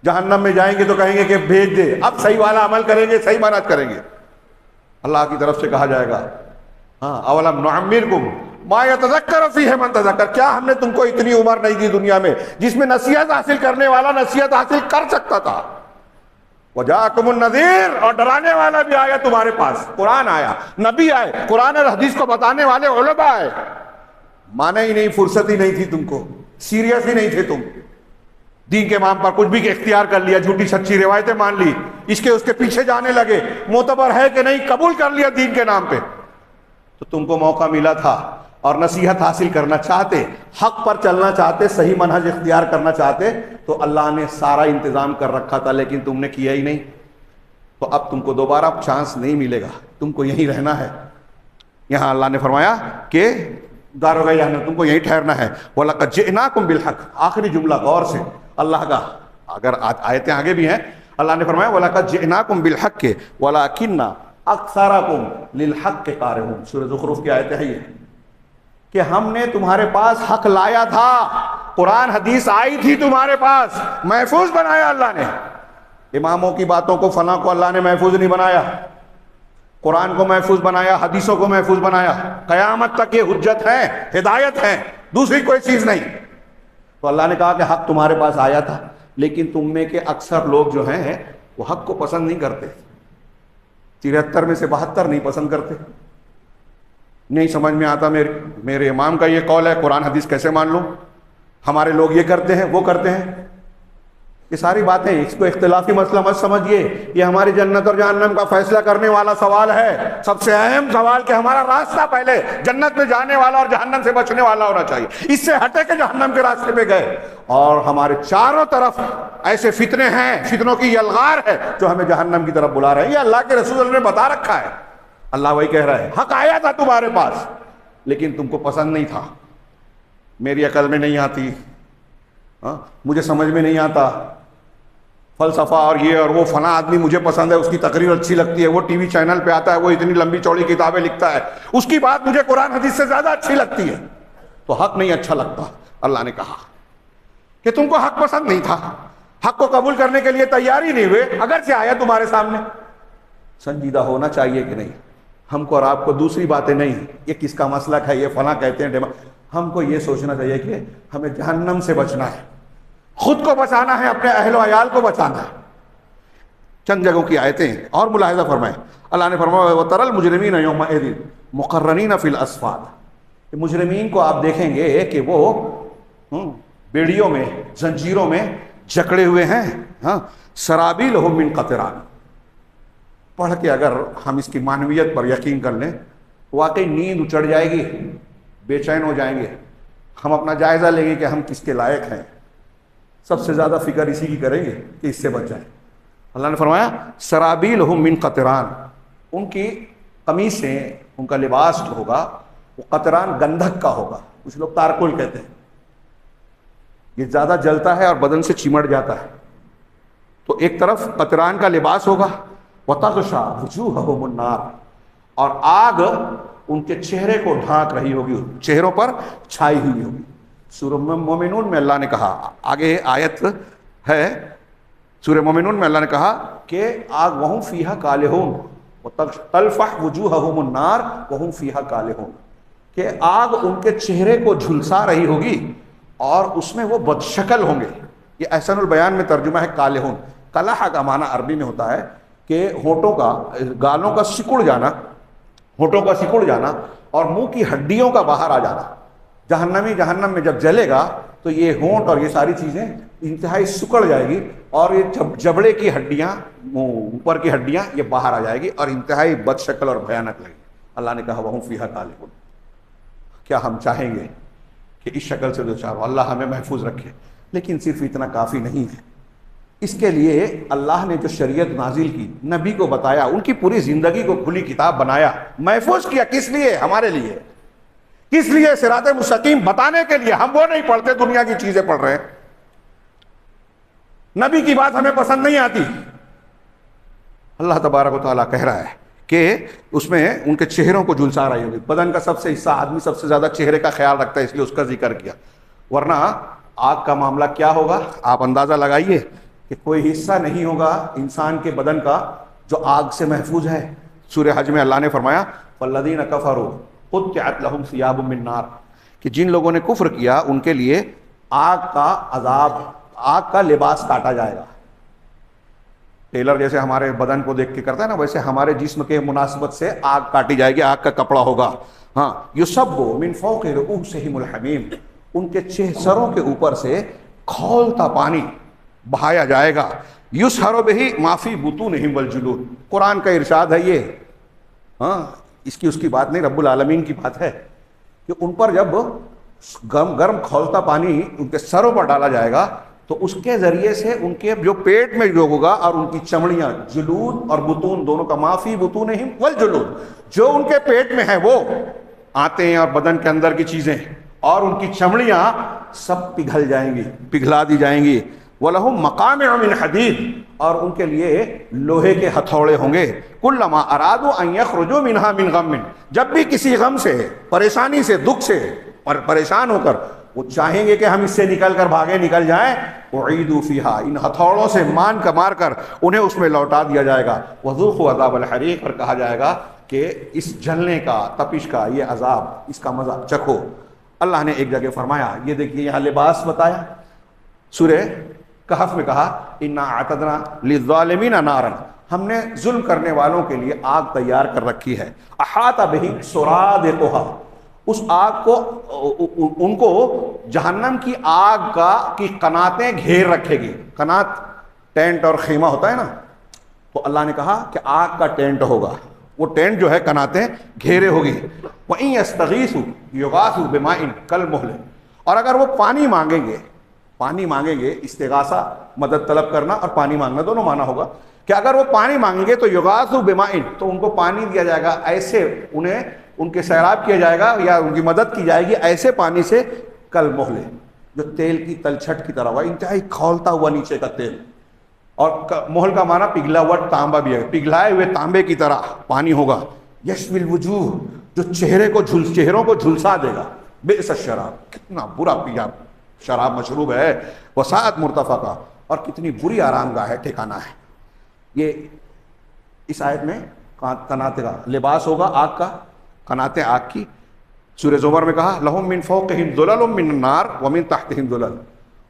جہنم میں جائیں گے تو کہیں گے کہ بھیج دے، اب صحیح والا عمل کریں گے، صحیح منہج کریں گے. اللہ کی طرف سے کہا جائے گا ہاں اولم نعمرکم ما یتذکر فیہ من تذکر، کیا ہم نے تم کو اتنی عمر نہیں دی دنیا میں جس میں نصیحت حاصل کرنے والا نصیحت حاصل کر سکتا تھا. وجاءکم النذیر، اور ڈرانے والا بھی آیا تمہارے پاس. قرآن آیا، نبی آئے، قرآن اور حدیث کو بتانے والے علماء آئے. مانا ہی نہیں، فرصت ہی نہیں تھی تم کو، سیریس ہی نہیں تھے تم. دین کے نام پر کچھ بھی اختیار کر لیا، جھوٹی سچی روایتیں مان لی، اس کے پیچھے جانے لگے. معتبر ہے کہ نہیں قبول کر لیا دین کے نام پہ. تو تم کو موقع ملا تھا اور نصیحت حاصل کرنا چاہتے، حق پر چلنا چاہتے، صحیح منہج اختیار کرنا چاہتے تو اللہ نے سارا انتظام کر رکھا تھا، لیکن تم نے کیا ہی نہیں. تو اب تم کو دوبارہ چانس نہیں ملے گا، تم کو یہیں رہنا ہے. یہاں اللہ نے فرمایا کہ داروغ جہنم، تم کو یہیں ٹھہرنا ہے. وَلَقَدْ جِئْنَاكُمْ بِالْحَقِّ، آخری جملہ غور سے اللہ کا، اگر آیتیں آگے بھی ہیں، اللہ نے فرمایا وَلَقَدْ جِئْنَاكُمْ بِالْحَقِّ وَلَكِنَّ أَكْثَرَكُمْ لِلْحَقِّ كَارِهُونَ. سورہ زخرف کی آیتیں ہیں یہ کہ ہم نے تمہارے پاس حق لایا تھا، قرآن حدیث آئی تھی تمہارے پاس، محفوظ بنایا اللہ نے. اماموں کی باتوں کو فلاں کو اللہ نے محفوظ نہیں بنایا، قرآن کو محفوظ بنایا، حدیثوں کو محفوظ بنایا. قیامت تک یہ حجت ہے، ہدایت ہے، دوسری کوئی چیز نہیں. تو اللہ نے کہا کہ حق تمہارے پاس آیا تھا، لیکن تم میں کے اکثر لوگ جو ہیں وہ حق کو پسند نہیں کرتے. 73 میں سے 72 نہیں پسند کرتے. نہیں سمجھ میں آتا میرے امام کا یہ قول ہے، قرآن حدیث کیسے مان لوں، ہمارے لوگ یہ کرتے ہیں وہ کرتے ہیں. یہ ساری باتیں، اس کو اختلافی مسئلہ مت سمجھیے، یہ ہماری جنت اور جہنم کا فیصلہ کرنے والا سوال ہے. سب سے اہم سوال کہ ہمارا راستہ پہلے جنت میں جانے والا اور جہنم سے بچنے والا ہونا چاہیے. اس سے ہٹے کہ جہنم کے راستے پہ گئے. اور ہمارے چاروں طرف ایسے فتنے ہیں، فتنوں کی یلغار ہے جو ہمیں جہنم کی طرف بلا رہے ہیں. یہ اللہ کے رسول نے بتا رکھا ہے. اللہ وہی کہہ رہا ہے حق آیا تھا تمہارے پاس، لیکن تم کو پسند نہیں تھا. میری عقل میں نہیں آتی، مجھے سمجھ میں نہیں آتا، فلسفہ اور یہ اور وہ، فلاں آدمی مجھے پسند ہے، اس کی تقریر اچھی لگتی ہے، وہ ٹی وی چینل پہ آتا ہے، وہ اتنی لمبی چوڑی کتابیں لکھتا ہے، اس کی بات مجھے قرآن حدیث سے زیادہ اچھی لگتی ہے. تو حق نہیں اچھا لگتا. اللہ نے کہا کہ تم کو حق پسند نہیں تھا، حق کو قبول کرنے کے لیے تیار ہی نہیں ہوئے، اگرچہ آیا تمہارے سامنے. سنجیدہ ہونا چاہیے کہ نہیں؟ ہم کو اور آپ کو دوسری باتیں نہیں، یہ کس کا مسلک ہے، یہ فلاں کہتے ہیں، ہم کو یہ سوچنا چاہیے کہ ہمیں جہنم سے بچنا ہے، خود کو بچانا ہے، اپنے اہل و عیال کو بچانا ہے. چند جگہوں کی آیتیں اور ملاحظہ فرمائیں. اللہ نے فرمایا وَتَرَى الْمُجْرِمِينَ يَوْمَئِذٍ مُقَرَّنِينَ فِي الْأَصْفَادِ، مجرمین کو آپ دیکھیں گے کہ وہ بیڑیوں میں، زنجیروں میں جکڑے ہوئے ہیں. سرابیلہم من قطران. پڑھ کے اگر ہم اس کی معنویت پر یقین کر لیں، واقعی نیند چڑھ جائے گی، بے چین ہو جائیں گے. ہم اپنا جائزہ لیں گے کہ ہم کس کے لائق ہیں. سب سے زیادہ فکر اسی کی کریں گے کہ اس سے بچ جائیں. اللہ نے فرمایا سرابیلہم من قطران، ان کی قمیصیں، ان کا لباس جو ہوگا وہ قطران گندھک کا ہوگا. کچھ لوگ تارکول کہتے ہیں، یہ زیادہ جلتا ہے اور بدن سے چمٹ جاتا ہے. تو ایک طرف قطران کا لباس ہوگا، وَتَغْشَى وُجُوهَهُمُ النَّارُ، اور آگ ان کے چہرے کو ڈھانک رہی ہوگی، چہروں پر چھائی ہوئی ہوگی. سورہ مومنون میں اللہ نے کہا، آگے آیت ہے سورہ مومنون میں اللہ نے کہا کہ آگ وَهُمْ فِيهَا كَالِحُونَ وَتَلْفَحُ وُجُوهَهُمُ النَّارُ وَهُمْ فِيهَا كَالِحُونَ، کہ آگ ان کے چہرے کو جھلسا رہی ہوگی اور اس میں وہ بدشکل ہوں گے. یہ احسن البیان میں ترجمہ ہے کالحون. کلح کا معنی عربی میں ہوتا ہے کہ ہونٹوں کا، گالوں کا سکڑ جانا، ہونٹوں کا سکڑ جانا اور منہ کی ہڈیوں کا باہر آ جانا. جہنمی جہنم میں جب جلے گا تو یہ ہونٹ اور یہ ساری چیزیں انتہائی سکڑ جائے گی اور یہ جبڑے کی ہڈیاں، اوپر کی ہڈیاں یہ باہر آ جائے گی اور انتہائی بد شکل اور بھیانک لگے گی. اللہ نے کہا وَهُمْ فِيهَا كَالِحُونَ. کیا ہم چاہیں گے کہ اس شکل سے دو چار اللہ ہمیں محفوظ رکھے؟ لیکن صرف اتنا کافی نہیں ہے. اس کے لیے اللہ نے جو شریعت نازل کی، نبی کو بتایا، ان کی پوری زندگی کو کھلی کتاب بنایا، محفوظ کیا. کس لیے؟ ہمارے لیے. کس لیے؟ صراط مستقیم بتانے کے لیے. ہم وہ نہیں پڑھتے، دنیا کی چیزیں پڑھ رہے ہیں. نبی کی بات ہمیں پسند نہیں آتی. اللہ تبارک و تعالیٰ کہہ رہا ہے کہ اس میں ان کے چہروں کو جھلسا رہی ہوگی. بدن کا سب سے حصہ آدمی سب سے زیادہ چہرے کا خیال رکھتا ہے، اس لیے اس کا ذکر کیا. ورنہ آگ کا معاملہ کیا ہوگا آپ اندازہ لگائیے کہ کوئی حصہ نہیں ہوگا انسان کے بدن کا جو آگ سے محفوظ ہے. سورہ حج میں اللہ نے فرمایا فالذین کفروا قطعت لهم ثیاب من نار، کہ جن لوگوں نے کفر کیا ان کے لیے آگ کا عذاب، آگ کا لباس کاٹا جائے گا. ٹیلر جیسے ہمارے بدن کو دیکھ کے کرتا ہے نا، ویسے ہمارے جسم کے مناسبت سے آگ کاٹی جائے گی، آگ کا کپڑا ہوگا. ہاں، یصب من فوق رؤوسہم الحمیم، ان کے سروں کے اوپر سے کھولتا پانی بہایا جائے گا. یسحر بہ ما فی بطونہم والجلود، قرآن کا ارشاد ہے یہ. ہاں، اس کی بات نہیں، رب العالمین کی بات ہے کہ ان پر جب گرم کھولتا پانی ان کے سروں پر ڈالا جائے گا تو اس کے ذریعے سے ان کے جو پیٹ میں جو ہوگا اور ان کی چمڑیاں، جلود اور بطون دونوں کا، ما فی بطونہم والجلود، جو ان کے پیٹ میں ہے وہ آتے اور بدن کے اندر کی چیزیں اور ان کی چمڑیاں سب پگھل جائیں گی، پگھلا دی جائیں گی. وَلَهُمْ مَقَامِعُ مِنْ حَدِيدٍ، اور ان کے لیے لوہے کے ہتھوڑے ہوں گے. كُلَّمَا أَرَادُوا أَن يَخْرُجُوا مِنْهَا مِنْ غَمٍ، جب بھی کسی غم سے، پریشانی سے، دکھ سے پریشان ہو کر وہ چاہیں گے کہ ہم اس سے نکل کر بھاگے، نکل جائیں، اعیدوا فیہا، ان ہتھوڑوں سے مار کر انہیں اس میں لوٹا دیا جائے گا. وذوقوا عذاب الحریق، اور کہا جائے گا کہ اس جلنے کا، تپش کا یہ عذاب، اس کا مزہ چکھو. اللہ نے ایک جگہ فرمایا، یہ دیکھیے یہاں لباس بتایا، سورہ کہف میں کہا انا اعتدنا للظالمین نارا، ہم نے ظلم کرنے والوں کے لیے آگ تیار کر رکھی ہے. احاط بہم سرادقها، اس آگ کو، ان کو جہنم کی آگ کی قناتیں گھیر رکھے گی. قنات ٹینٹ اور خیمہ ہوتا ہے نا، تو اللہ نے کہا کہ آگ کا ٹینٹ ہوگا، وہ ٹینٹ جو ہے قناتیں گھیرے ہوگی. وَإِن يَسْتَغِيثُوا يُغَاثُوا بِمَاءٍ كَالْمُهْلِ، اور اگر وہ پانی مانگیں گے، استغاثہ مدد طلب کرنا اور پانی مانگنا دونوں معنی ہوگا کہ اگر وہ پانی مانگیں گے تو یغاثوا بماء، تو ان کو پانی دیا جائے گا، ایسے انہیں ان کے سیراب کیا جائے گا یا ان کی مدد کی جائے گی ایسے پانی سے، کالمہل، جو تیل کی تلچھٹ کی طرح ہوا، انتہائی کھولتا ہوا نیچے کا تیل. اور مہل کا معنی پگھلا ہوا تانبا بھی ہے، پگھلائے ہوئے تانبے کی طرح پانی ہوگا. یشوی الوجوہ، جو چہروں کو جھلسا دے گا. بئس الشراب، کتنا برا پیا شراب مشروب ہے. وساعت مرتفقہ، اور کتنی بری آرام گاہ ہے، ٹھکانہ ہے. یہ اس آیت میں قناتیں کا لباس ہوگا، آگ کا، قناتیں آگ کی. سورہ زمر میں کہا لہم من فوقہم ظلل من النار ومن تحتہم ظلل،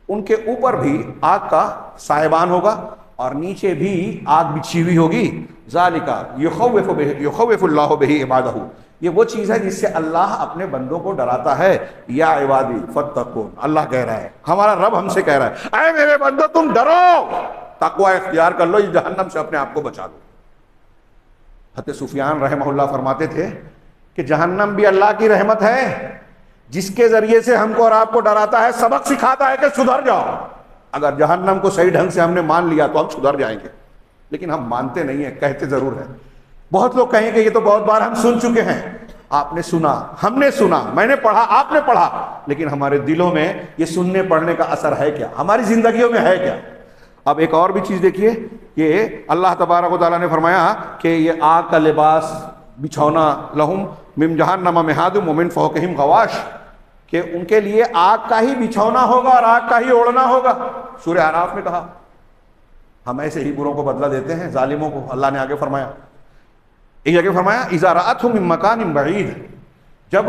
ان کے اوپر بھی آگ کا سائبان ہوگا اور نیچے بھی آگ بچھی ہوئی ہوگی. ذالک یخوف اللہ بہ عبادہ، یہ وہ چیز ہے جس سے اللہ اپنے بندوں کو ڈراتا ہے. یا عبادی فتقون، اللہ کہہ رہا ہے، ہمارا رب ہم سے کہہ رہا ہے، اے میرے بندو تم ڈرو، تقوی اختیار کر لو، اس جہنم سے اپنے آپ کو بچا لو. حضرت سفیان رحمہ اللہ فرماتے تھے کہ جہنم بھی اللہ کی رحمت ہے، جس کے ذریعے سے ہم کو اور آپ کو ڈراتا ہے، سبق سکھاتا ہے کہ سدھر جاؤ. اگر جہنم کو صحیح ڈھنگ سے ہم نے مان لیا تو ہم سدھر جائیں گے، لیکن ہم مانتے نہیں ہیں، کہتے ضرور ہیں. بہت لوگ کہیں کہ یہ تو بہت بار ہم سن چکے ہیں. آپ نے سنا، ہم نے سنا، میں نے پڑھا، آپ نے پڑھا، لیکن ہمارے دلوں میں یہ سننے پڑھنے کا اثر ہے کیا؟ ہماری زندگیوں میں ہے کیا؟ اب ایک اور بھی چیز دیکھیے کہ اللہ تبارک و تعالیٰ نے فرمایا کہ یہ آگ کا لباس، بچھونا، لہم من جہنم مہاد ومن فوقہم غواش، کہ ان کے لیے آگ کا ہی بچھونا ہوگا اور آگ کا ہی اوڑھنا ہوگا. سورہ اعراف میں کہا ہم ایسے ہی بروں کو بدلہ دیتے ہیں، ظالموں کو. اللہ نے آگے فرمایا، ایک جگہ فرمایا اذا رأتهم من مکان بعید، جب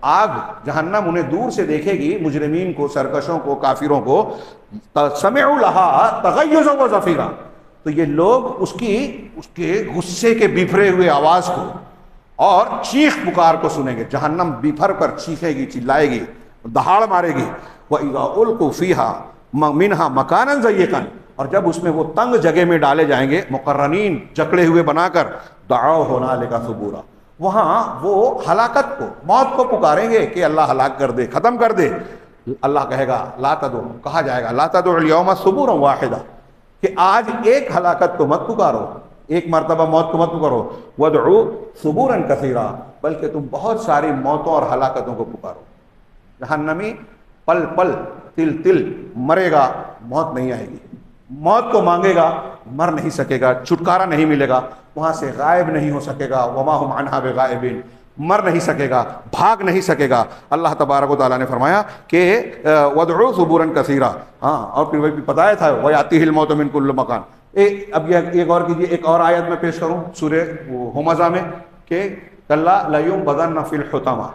آگ جہنم انہیں دور سے دیکھے گی، مجرمین کو، سرکشوں کو، کافروں کو، سمعوا لها تغیظا وزفیرا، تو یہ لوگ اس کے غصے کے بفرے ہوئے آواز کو اور چیخ پکار کو سنیں گے. جہنم بفر کر چیخے گی، چلائے گی، دہاڑ مارے گی. وَإِذَا أُلْقُوا فِيهَا مِنْهَا مَكَانًا ضَيِّقًا، اور جب اس میں وہ تنگ جگہ میں ڈالے جائیں گے، مقرنین، جکڑے ہوئے بنا کر، دعوا هُنَالِكَ ثُبُورًا، وہاں وہ ہلاکت کو، موت کو پکاریں گے کہ اللہ ہلاک کر دے، ختم کر دے. اللہ کہے گا لا تدعوا، کہا جائے گا لا تدعوا اليوم ثبورا واحدا، کہ آج ایک ہلاکت کو مت پکارو، ایک مرتبہ موت کو مت پکارو. وادعوا ثبورا کثیرا، بلکہ تم بہت ساری موتوں اور ہلاکتوں کو پکارو. جہنمی پل پل، تل تل مرے گا، موت نہیں آئے گی. موت کو مانگے گا مر نہیں سکے گا، چھٹکارا نہیں ملے گا، وہاں سے غائب نہیں ہو سکے گا، وما هم عنها بغائبین، مر نہیں سکے گا، بھاگ نہیں سکے گا۔ اللہ تبارک و تعالیٰ نے فرمایا کہ وَادْعُوا ثُبُورًا كَثِيرًا، ہاں، اور پھر وہ بتایا تھا وَيَأْتِيهِ الْمَوْتُ مِنْ كُلِّ مَكَانٍ۔ اب یہ ایک اور کیجیے، ایک اور آیت میں پیش کروں سورہ ہمزہ میں کہ کَلَّا لَيُنبَذَنَّ فِي الْحُطَمَةِ،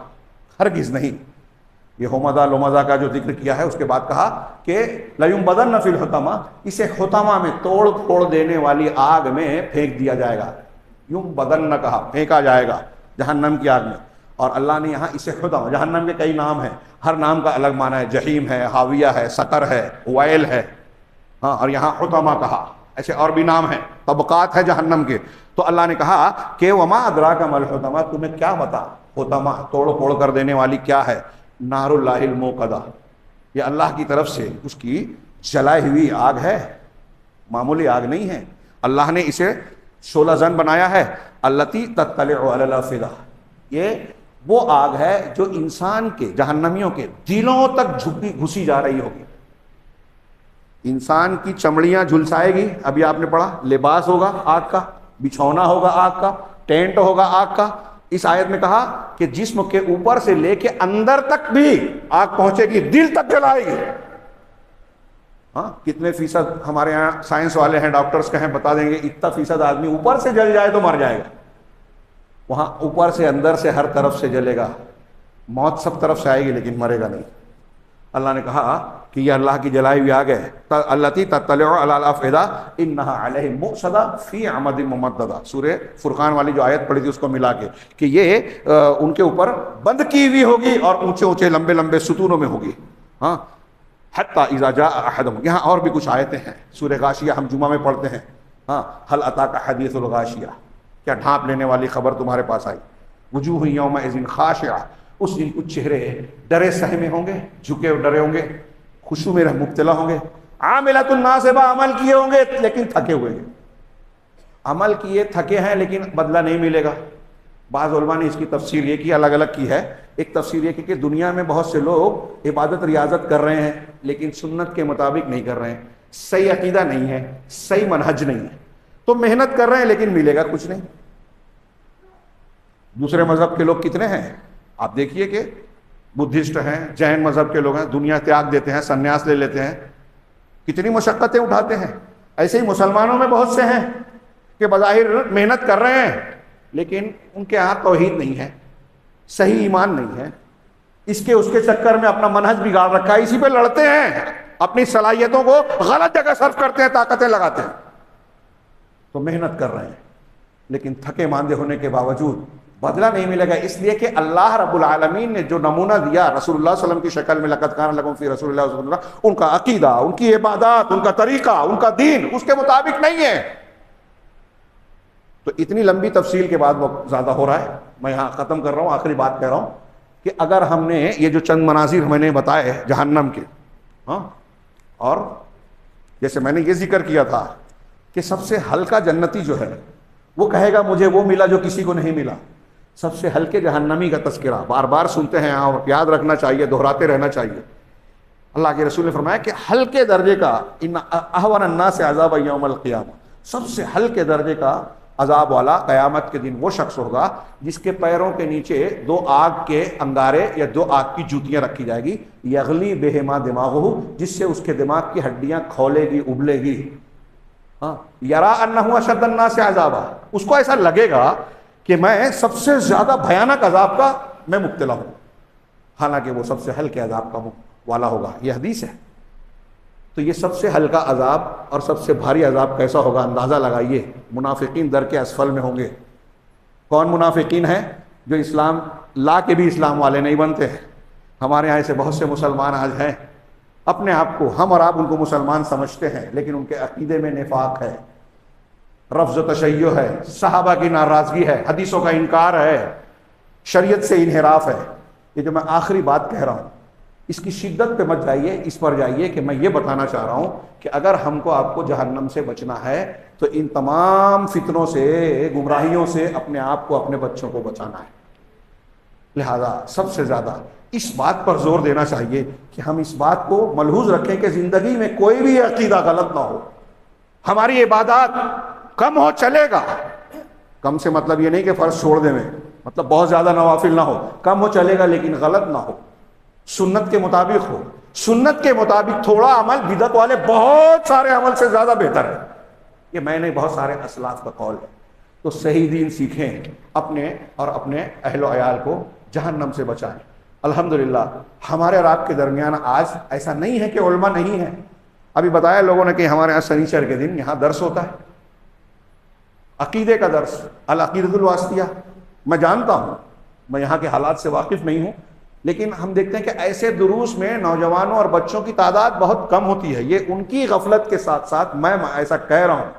ہرگز نہیں، یہ ہمزہ لمزہ کا جو ذکر کیا ہے اس کے بعد کہا کہ لَيُنبَذَنَّ فِي الْحُطَمَةِ، اسے حطمہ میں توڑ پھوڑ دینے والی آگ میں پھینک دیا جائے گا۔ یُنبَذَنَّ کہا، پھینکا جائے گا جہنم کی آگ میں۔ اور اللہ نے یہاں اسے حطمہ، جہنم کے کئی نام ہیں، ہر نام کا الگ معنی ہے، جہیم ہے، حاویہ ہے، سقر ہے، ویل ہے، ہاں، اور یہاں حطمہ کہا، ایسے اور بھی نام ہیں، طبقات ہے جہنم کے۔ تو اللہ نے کہا کہ وما ادراک ما الحطمہ، تمہیں کیا بتا حطمہ توڑ پھوڑ کر دینے والی کیا ہے؟ نار اللہ الموقدہ، یہ اللہ کی طرف سے اس کی جلائی ہوئی آگ ہے، معمولی آگ نہیں ہے۔ اللہ نے اسے شعلہ زن بنایا ہے، التی تطلع علی الافئدہ، یہ وہ آگ ہے جو انسان کے، جہنمیوں کے دلوں تک گھسی جا رہی ہوگی، انسان کی چمڑیاں جھلسائے گی۔ ابھی آپ نے پڑھا لباس ہوگا آگ کا، بچھونا ہوگا آگ کا، ٹینٹ ہوگا آگ کا۔ اس آیت میں کہا کہ جسم کے اوپر سے لے کے اندر تک بھی آگ پہنچے گی، دل تک جلائے گی۔ ہاں، کتنے فیصد ہمارے یہاں سائنس والے ہیں، ڈاکٹرز کہیں بتا دیں گے اتنا فیصد آدمی اوپر سے جل جائے تو مر جائے گا، وہاں اوپر سے اندر سے ہر طرف سے جلے گا، موت سب طرف سے آئے گی لیکن مرے گا نہیں۔ اللہ نے کہا کہ یہ اللہ کی جلائی ہوئی آگ ہے، التی تطلع علی الافئدہ انہا علیہم مؤصدہ فی عمد ممددہ، سورہ فرقان والی جو آیت پڑھی تھی اس کو ملا کے، کہ یہ ان کے اوپر بند کی ہوئی ہوگی اور اونچے اونچے لمبے لمبے ستونوں میں ہوگی۔ ہاں، حتی اذا جاء احدہم، یہاں اور بھی کچھ آیتیں ہیں، سورہ غاشیہ ہم جمعہ میں پڑھتے ہیں۔ ہاں، هل اتاک حدیث الغاشیہ، کیا ڈھانپ لینے والی خبر تمہارے پاس آئی؟ وجوہ یومئذ خاشعہ، اس دن کچھ چہرے ڈرے سہمے ہوں گے، جھکے اور ڈرے ہوں گے، خشوع میں مبتلا ہوں گے، عاملۃ ناصبہ، عمل کیے ہوں گے لیکن تھکے ہوئے ہیں، عمل کیے تھکے ہیں لیکن بدلہ نہیں ملے گا۔ بعض علماء نے اس کی تفسیر یہ کی، الگ الگ کی ہے۔ ایک تفسیر یہ کی کہ دنیا میں بہت سے لوگ عبادت ریاضت کر رہے ہیں لیکن سنت کے مطابق نہیں کر رہے ہیں، صحیح عقیدہ نہیں ہے، صحیح منہج نہیں ہے، تو محنت کر رہے ہیں لیکن ملے گا کچھ نہیں۔ دوسرے مذہب کے لوگ کتنے ہیں، آپ دیکھیے کہ بدھسٹ ہیں، جین مذہب کے لوگ ہیں، دنیا تیاگ دیتے ہیں، سنیاس لے لیتے ہیں، کتنی مشقتیں اٹھاتے ہیں۔ ایسے ہی مسلمانوں میں بہت سے ہیں کہ بظاہر محنت کر رہے ہیں لیکن ان کے ہاں توحید نہیں ہے، صحیح ایمان نہیں ہے، اس کے چکر میں اپنا منہج بگاڑ رکھا ہے، اسی پہ لڑتے ہیں، اپنی صلاحیتوں کو غلط جگہ صرف کرتے ہیں، طاقتیں لگاتے ہیں، تو محنت کر رہے ہیں لیکن تھکے ماندے ہونے کے باوجود بدلہ نہیں ملے گا، اس لیے کہ اللہ رب العالمین نے جو نمونہ دیا رسول اللہ صلی اللہ علیہ وسلم کی شکل میں، لقد کان لکم فی رسول اللہ صلی اللہ علیہ وسلم، ان کا عقیدہ، ان کی عبادات، ان کا طریقہ، ان کا دین اس کے مطابق نہیں ہے۔ تو اتنی لمبی تفصیل کے بعد وقت زیادہ ہو رہا ہے، میں یہاں ختم کر رہا ہوں، آخری بات کہہ رہا ہوں کہ اگر ہم نے یہ جو چند مناظر میں نے بتائے جہنم کے، ہاں، اور جیسے میں نے یہ ذکر کیا تھا کہ سب سے ہلکا جنتی جو ہے وہ کہے گا مجھے وہ ملا جو کسی کو نہیں ملا، سب سے ہلکے جہنمی کا تذکرہ بار بار سنتے ہیں اور یاد رکھنا چاہیے، دہراتے رہنا چاہیے۔ اللہ کے رسول نے فرمایا کہ ہلکے درجے کا، ان اہون الناس عذاب یوم القیامہ، سب سے ہلکے درجے کا عذاب والا قیامت کے دن وہ شخص ہوگا جس کے پیروں کے نیچے دو آگ کے انگارے یا دو آگ کی جوتیاں رکھی جائے گی، یغلی بہما دماغہ، جس سے اس کے دماغ کی ہڈیاں کھولے گی، ابلے گی۔ ہاں، یرا انہ اشد الناس عذابا، اس کو ایسا لگے گا کہ میں سب سے زیادہ بھیانک عذاب کا میں مبتلا ہوں، حالانکہ وہ سب سے ہلکے عذاب کا والا ہوگا۔ یہ حدیث ہے۔ تو یہ سب سے ہلکا عذاب اور سب سے بھاری عذاب کیسا ہوگا اندازہ لگائیے۔ منافقین در کے اسفل میں ہوں گے۔ کون منافقین ہیں؟ جو اسلام لا کے بھی اسلام والے نہیں بنتے ہیں۔ ہمارے یہاں ایسے بہت سے مسلمان آج ہیں، اپنے آپ کو، ہم اور آپ ان کو مسلمان سمجھتے ہیں لیکن ان کے عقیدے میں نفاق ہے، رفض و تشیع ہے، صحابہ کی ناراضگی ہے، حدیثوں کا انکار ہے، شریعت سے انحراف ہے۔ یہ جو میں آخری بات کہہ رہا ہوں اس کی شدت پہ مت جائیے، اس پر جائیے کہ میں یہ بتانا چاہ رہا ہوں کہ اگر ہم کو آپ کو جہنم سے بچنا ہے تو ان تمام فتنوں سے، گمراہیوں سے اپنے آپ کو، اپنے بچوں کو بچانا ہے۔ لہذا سب سے زیادہ اس بات پر زور دینا چاہیے کہ ہم اس بات کو ملحوظ رکھیں کہ زندگی میں کوئی بھی عقیدہ غلط نہ ہو، ہماری عبادات کم ہو چلے گا، کم سے مطلب یہ نہیں کہ فرض چھوڑ دیں، مطلب بہت زیادہ نوافل نہ ہو، کم ہو چلے گا لیکن غلط نہ ہو، سنت کے مطابق ہو. سنت کے مطابق تھوڑا عمل بدعت والے بہت سارے عمل سے زیادہ بہتر ہے. یہ میں نے بہت سارے اسلاف کا قول ہے. تو صحیح دین سیکھیں، اپنے اور اپنے اہل و عیال کو جہنم سے بچائیں. الحمدللہ ہمارے اور آپ کے درمیان آج ایسا نہیں ہے کہ علماء نہیں ہیں. ابھی بتایا لوگوں نے کہ ہمارے یہاں سنیچر کے دن یہاں درس ہوتا ہے، عقیدے کا درس، العقیدۃ الواسطیہ. میں جانتا ہوں، میں یہاں کے حالات سے واقف نہیں ہوں، لیکن ہم دیکھتے ہیں کہ ایسے دروس میں نوجوانوں اور بچوں کی تعداد بہت کم ہوتی ہے. یہ ان کی غفلت کے ساتھ ساتھ میں ایسا کہہ رہا ہوں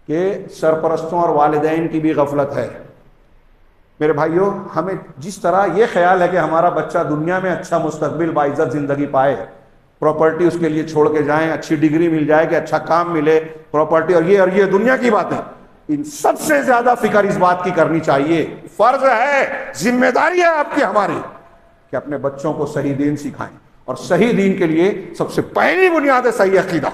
کہ سرپرستوں اور والدین کی بھی غفلت ہے. میرے بھائیوں، ہمیں جس طرح یہ خیال ہے کہ ہمارا بچہ دنیا میں اچھا مستقبل باعزت زندگی پائے، پراپرٹی اس کے لیے چھوڑ کے جائیں، اچھی ڈگری مل جائے کہ اچھا کام ملے، پراپرٹی اور یہ دنیا کی باتیں، ان سب سے زیادہ فکر اس بات کی کرنی چاہیے، فرض ہے، ذمہ داری ہے آپ کی ہماری، کہ اپنے بچوں کو صحیح دین سکھائیں. اور صحیح دین کے لیے سب سے پہلی بنیاد ہے صحیح عقیدہ.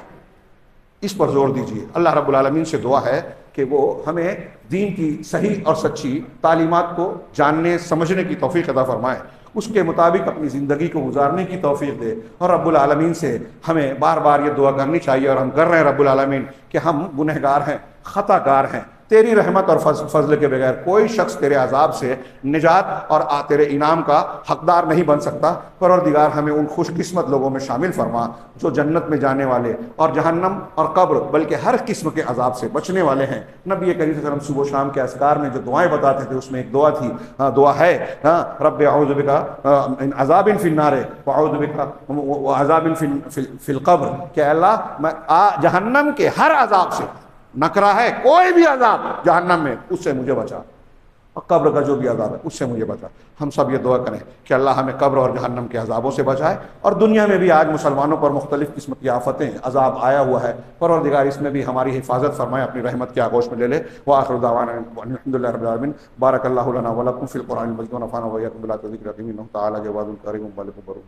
اس پر زور دیجیے. اللہ رب العالمین سے دعا ہے کہ وہ ہمیں دین کی صحیح اور سچی تعلیمات کو جاننے سمجھنے کی توفیق عطا فرمائے، اس کے مطابق اپنی زندگی کو گزارنے کی توفیق دے. اور رب العالمین سے ہمیں بار بار یہ دعا کرنی چاہیے، اور ہم کر رہے ہیں رب العالمین، کہ ہم گنہگار ہیں، خطا کار ہیں. تیری رحمت اور فضل کے بغیر کوئی شخص تیرے عذاب سے نجات اور تیرے انعام کا حقدار نہیں بن سکتا. پروردگار ہمیں ان خوش قسمت لوگوں میں شامل فرما جو جنت میں جانے والے اور جہنم اور قبر بلکہ ہر قسم کے عذاب سے بچنے والے ہیں. نبی کریم صلی اللہ علیہ وسلم صبح و شام کے اذکار میں جو دعائیں بتاتے تھے اس میں ایک دعا تھی، دعا ہے رب اعوذ بک من عذاب فی النار واعوذ بک عذاب فی القبر، کہ اللہ میں جہنم کے ہر عذاب سے، نکرا ہے کوئی بھی عذاب جہنم میں، اس سے مجھے بچا، اور قبر کا جو بھی عذاب ہے اس سے مجھے بچا. ہم سب یہ دعا کریں کہ اللہ ہمیں قبر اور جہنم کے عذابوں سے بچائے. اور دنیا میں بھی آج مسلمانوں پر مختلف قسم کی آفتیں، عذاب آیا ہوا ہے، پروردگار اس میں بھی ہماری حفاظت فرمائے، اپنی رحمت کی آغوش میں لے لے. وآخر دعوانا الحمدللہ رب العالمین. بارک اللہ لنا ولکم فی القرآن المجید ونفعنا وإیاکم بالآیات والذکر الحکیم. انہ تعالی جواد کریم مالک برور.